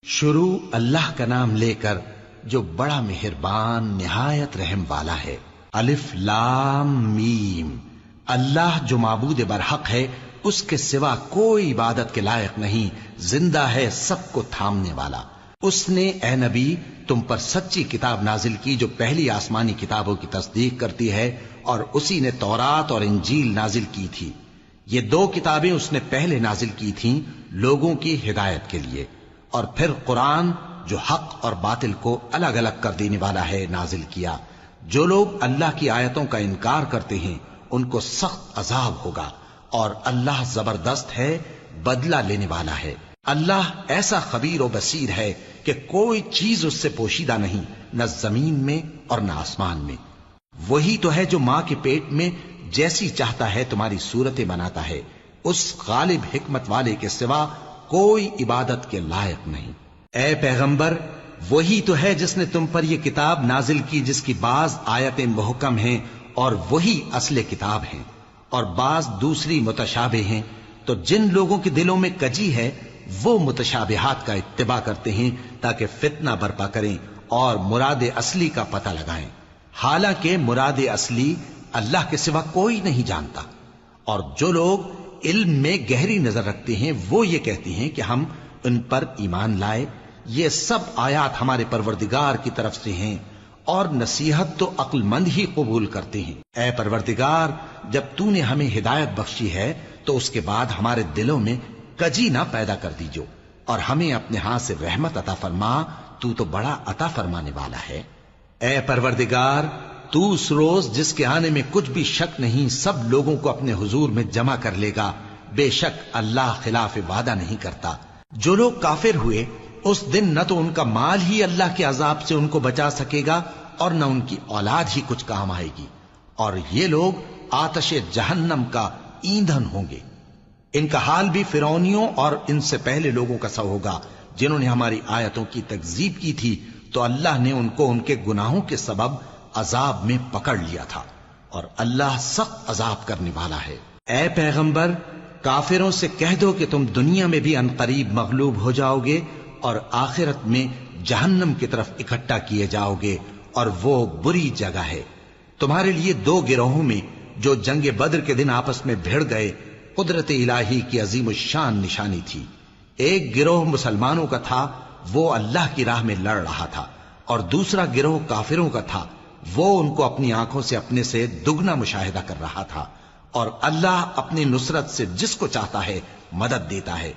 شروع اللہ کا نام لے کر جو بڑا مہربان نہایت رحم والا ہے۔ الف لام میم۔ اللہ جو معبود برحق ہے، اس کے سوا کوئی عبادت کے لائق نہیں، زندہ ہے، سب کو تھامنے والا۔ اس نے اے نبی تم پر سچی کتاب نازل کی جو پہلی آسمانی کتابوں کی تصدیق کرتی ہے، اور اسی نے تورات اور انجیل نازل کی تھی۔ یہ دو کتابیں اس نے پہلے نازل کی تھیں لوگوں کی ہدایت کے لیے، اور پھر قرآن جو حق اور باطل کو الگ الگ کر دینے والا ہے نازل کیا۔ جو لوگ اللہ کی آیتوں کا انکار کرتے ہیں ان کو سخت عذاب ہوگا، اور اللہ زبردست ہے، بدلہ لینے والا ہے۔ اللہ ایسا خبیر و بصیر ہے کہ کوئی چیز اس سے پوشیدہ نہیں، نہ زمین میں اور نہ آسمان میں۔ وہی تو ہے جو ماں کے پیٹ میں جیسی چاہتا ہے تمہاری صورتیں بناتا ہے، اس غالب حکمت والے کے سوا کوئی عبادت کے لائق نہیں۔ اے پیغمبر، وہی تو ہے جس نے تم پر یہ کتاب نازل کی جس کی بعض آیتیں محکم ہیں اور وہی اصل کتاب ہیں، اور بعض دوسری متشابہ ہیں۔ تو جن لوگوں کے دلوں میں کجی ہے وہ متشابہات کا اتباع کرتے ہیں تاکہ فتنہ برپا کریں اور مراد اصلی کا پتہ لگائیں، حالانکہ مراد اصلی اللہ کے سوا کوئی نہیں جانتا۔ اور جو لوگ علم میں گہری نظر رکھتے ہیں وہ یہ کہتے ہیں کہ ہم ان پر ایمان لائے۔ یہ سب آیات ہمارے پروردگار کی طرف سے ہیں، اور نصیحت تو عقل مند ہی قبول کرتے ہیں۔ اے پروردگار، جب تو نے ہمیں ہدایت بخشی ہے تو اس کے بعد ہمارے دلوں میں کجی نہ پیدا کر دیجو، اور ہمیں اپنے ہاتھ سے رحمت عطا فرما، تو بڑا عطا فرمانے والا ہے۔ اے پروردگار، تو اس روز جس کے آنے میں کچھ بھی شک نہیں سب لوگوں کو اپنے حضور میں جمع کر لے گا۔ بے شک اللہ خلاف وعدہ نہیں کرتا۔ جو لوگ کافر ہوئے اس دن نہ تو ان کا مال ہی اللہ کے عذاب سے ان کو بچا سکے گا اور نہ ان کی اولاد ہی کچھ کام آئے گی، اور یہ لوگ آتش جہنم کا ایندھن ہوں گے۔ ان کا حال بھی فرعونیوں اور ان سے پہلے لوگوں کا سا ہوگا جنہوں نے ہماری آیتوں کی تکذیب کی تھی، تو اللہ نے ان کو ان کے گناہوں کے سبب عذاب میں پکڑ لیا تھا، اور اللہ سخت عذاب کرنے والا ہے۔ اے پیغمبر، کافروں سے کہہ دو کہ تم دنیا میں بھی عنقریب مغلوب ہو جاؤ گے اور آخرت میں جہنم کی طرف اکٹھا کیے جاؤ گے، اور وہ بری جگہ ہے۔ تمہارے لیے دو گروہوں میں جو جنگ بدر کے دن آپس میں بھڑ گئے قدرت الہی کی عظیم الشان نشانی تھی۔ ایک گروہ مسلمانوں کا تھا، وہ اللہ کی راہ میں لڑ رہا تھا، اور دوسرا گروہ کافروں کا تھا، وہ ان کو اپنی آنکھوں سے اپنے سے دگنا مشاہدہ کر رہا تھا۔ اور اللہ اپنی نصرت سے جس کو چاہتا ہے مدد دیتا ہے۔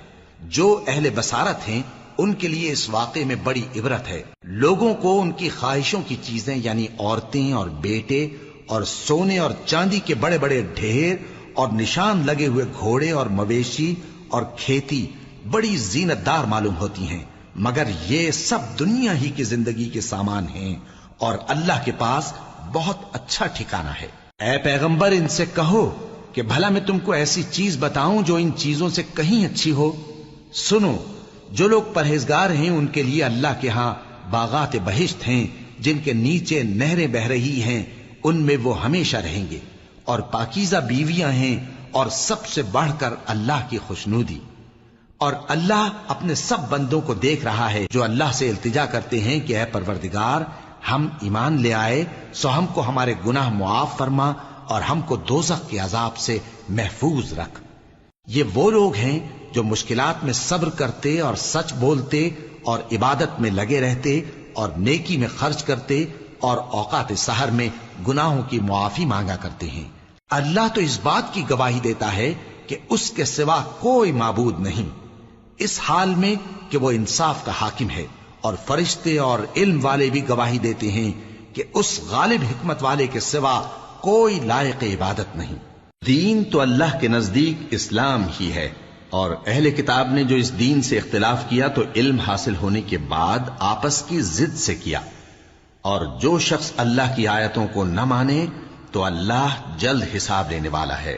جو اہل بصارت ہیں ان کے لیے اس واقعے میں بڑی عبرت ہے۔ لوگوں کو ان کی خواہشوں کی چیزیں یعنی عورتیں اور بیٹے اور سونے اور چاندی کے بڑے بڑے ڈھیر اور نشان لگے ہوئے گھوڑے اور مویشی اور کھیتی بڑی زینت دار معلوم ہوتی ہیں، مگر یہ سب دنیا ہی کی زندگی کے سامان ہیں، اور اللہ کے پاس بہت اچھا ٹھکانہ ہے۔ اے پیغمبر، ان سے کہو کہ بھلا میں تم کو ایسی چیز بتاؤں جو ان چیزوں سے کہیں اچھی ہو؟ سنو، جو لوگ پرہیزگار ہیں ان کے لیے اللہ کے ہاں باغات بہشت ہیں جن کے نیچے نہریں بہ رہی ہیں، ان میں وہ ہمیشہ رہیں گے، اور پاکیزہ بیویاں ہیں، اور سب سے بڑھ کر اللہ کی خوشنودی۔ اور اللہ اپنے سب بندوں کو دیکھ رہا ہے جو اللہ سے التجا کرتے ہیں کہ اے پروردگار، ہم ایمان لے آئے سو ہم کو ہمارے گناہ معاف فرما اور ہم کو دوزخ کے عذاب سے محفوظ رکھ۔ یہ وہ لوگ ہیں جو مشکلات میں صبر کرتے اور سچ بولتے اور عبادت میں لگے رہتے اور نیکی میں خرچ کرتے اور اوقات سحر میں گناہوں کی معافی مانگا کرتے ہیں۔ اللہ تو اس بات کی گواہی دیتا ہے کہ اس کے سوا کوئی معبود نہیں، اس حال میں کہ وہ انصاف کا حاکم ہے، اور فرشتے اور علم والے بھی گواہی دیتے ہیں کہ اس غالب حکمت والے کے سوا کوئی لائق عبادت نہیں۔ دین تو اللہ کے نزدیک اسلام ہی ہے، اور اہل کتاب نے جو اس دین سے اختلاف کیا تو علم حاصل ہونے کے بعد آپس کی ضد سے کیا، اور جو شخص اللہ کی آیتوں کو نہ مانے تو اللہ جلد حساب لینے والا ہے۔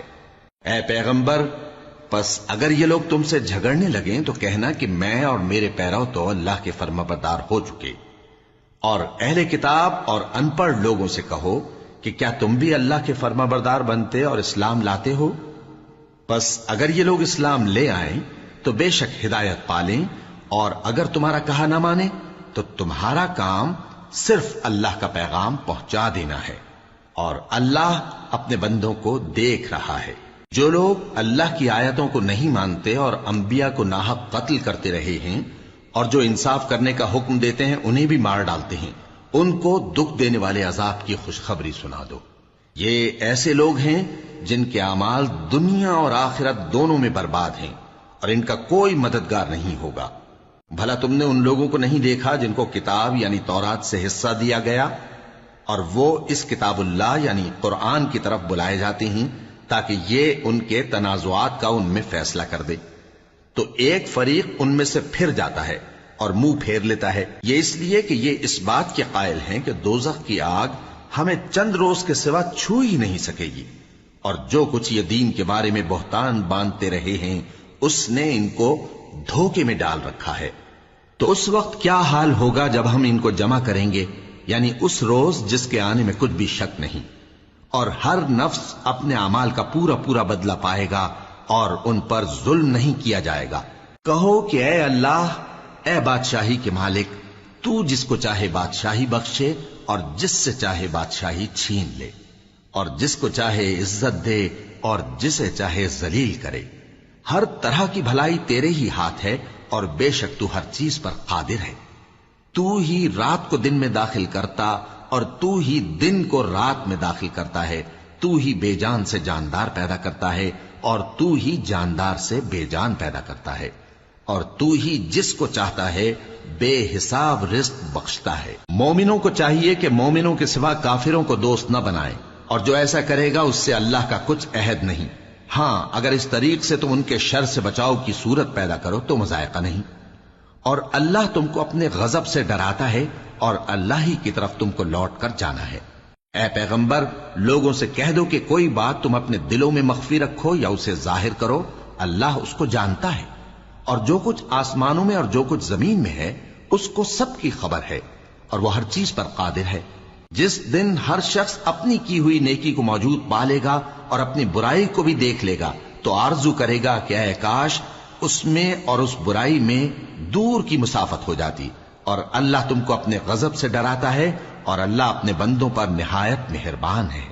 اے پیغمبر، پس اگر یہ لوگ تم سے جھگڑنے لگیں تو کہنا کہ میں اور میرے پیرو تو اللہ کے فرمانبردار ہو چکے، اور اہل کتاب اور ان پڑھ لوگوں سے کہو کہ کیا تم بھی اللہ کے فرمانبردار بنتے اور اسلام لاتے ہو؟ پس اگر یہ لوگ اسلام لے آئیں تو بے شک ہدایت پالیں، اور اگر تمہارا کہا نہ مانے تو تمہارا کام صرف اللہ کا پیغام پہنچا دینا ہے، اور اللہ اپنے بندوں کو دیکھ رہا ہے۔ جو لوگ اللہ کی آیتوں کو نہیں مانتے اور انبیاء کو ناحق قتل کرتے رہے ہیں اور جو انصاف کرنے کا حکم دیتے ہیں انہیں بھی مار ڈالتے ہیں، ان کو دکھ دینے والے عذاب کی خوشخبری سنا دو۔ یہ ایسے لوگ ہیں جن کے اعمال دنیا اور آخرت دونوں میں برباد ہیں، اور ان کا کوئی مددگار نہیں ہوگا۔ بھلا تم نے ان لوگوں کو نہیں دیکھا جن کو کتاب یعنی تورات سے حصہ دیا گیا، اور وہ اس کتاب اللہ یعنی قرآن کی طرف بلائے جاتے ہیں تاکہ یہ ان کے تنازعات کا ان میں فیصلہ کر دے، تو ایک فریق ان میں سے پھر جاتا ہے اور منہ پھیر لیتا ہے، یہ اس لیے کہ یہ اس بات کے قائل ہیں کہ دوزخ کی آگ ہمیں چند روز کے سوا چھو ہی نہیں سکے گی، اور جو کچھ یہ دین کے بارے میں بہتان باندھتے رہے ہیں اس نے ان کو دھوکے میں ڈال رکھا ہے۔ تو اس وقت کیا حال ہوگا جب ہم ان کو جمع کریں گے، یعنی اس روز جس کے آنے میں کچھ بھی شک نہیں، اور ہر نفس اپنے اعمال کا پورا پورا بدلہ پائے گا اور ان پر ظلم نہیں کیا جائے گا۔ کہو کہ اے اللہ، اے بادشاہی کے مالک، تو جس کو چاہے بادشاہی بخشے اور جس سے چاہے بادشاہی چھین لے، اور جس کو چاہے عزت دے اور جسے چاہے ذلیل کرے۔ ہر طرح کی بھلائی تیرے ہی ہاتھ ہے، اور بے شک تو ہر چیز پر قادر ہے۔ تو ہی رات کو دن میں داخل کرتا اور تو ہی دن کو رات میں داخل کرتا ہے، تو ہی بے جان سے جاندار پیدا کرتا ہے اور تو ہی جاندار سے بے جان پیدا کرتا ہے، اور تو ہی جس کو چاہتا ہے بے حساب رزق بخشتا ہے۔ مومنوں کو چاہیے کہ مومنوں کے سوا کافروں کو دوست نہ بنائیں، اور جو ایسا کرے گا اس سے اللہ کا کچھ عہد نہیں۔ ہاں اگر اس طریق سے تم ان کے شر سے بچاؤ کی صورت پیدا کرو تو مذائقہ نہیں، اور اللہ تم کو اپنے غضب سے ڈراتا ہے، اور اللہ ہی کی طرف تم کو لوٹ کر جانا ہے۔ اے پیغمبر، لوگوں سے کہہ دو کہ کوئی بات تم اپنے دلوں میں مخفی رکھو یا اسے ظاہر کرو، اللہ اس کو جانتا ہے، اور جو کچھ آسمانوں میں اور جو کچھ زمین میں ہے اس کو سب کی خبر ہے، اور وہ ہر چیز پر قادر ہے۔ جس دن ہر شخص اپنی کی ہوئی نیکی کو موجود پا لے گا اور اپنی برائی کو بھی دیکھ لے گا تو آرزو کرے گا کہ اے کاش اس میں اور اس برائی میں دور کی مسافت ہو جاتی، اور اللہ تم کو اپنے غضب سے ڈراتا ہے، اور اللہ اپنے بندوں پر نہایت مہربان ہے۔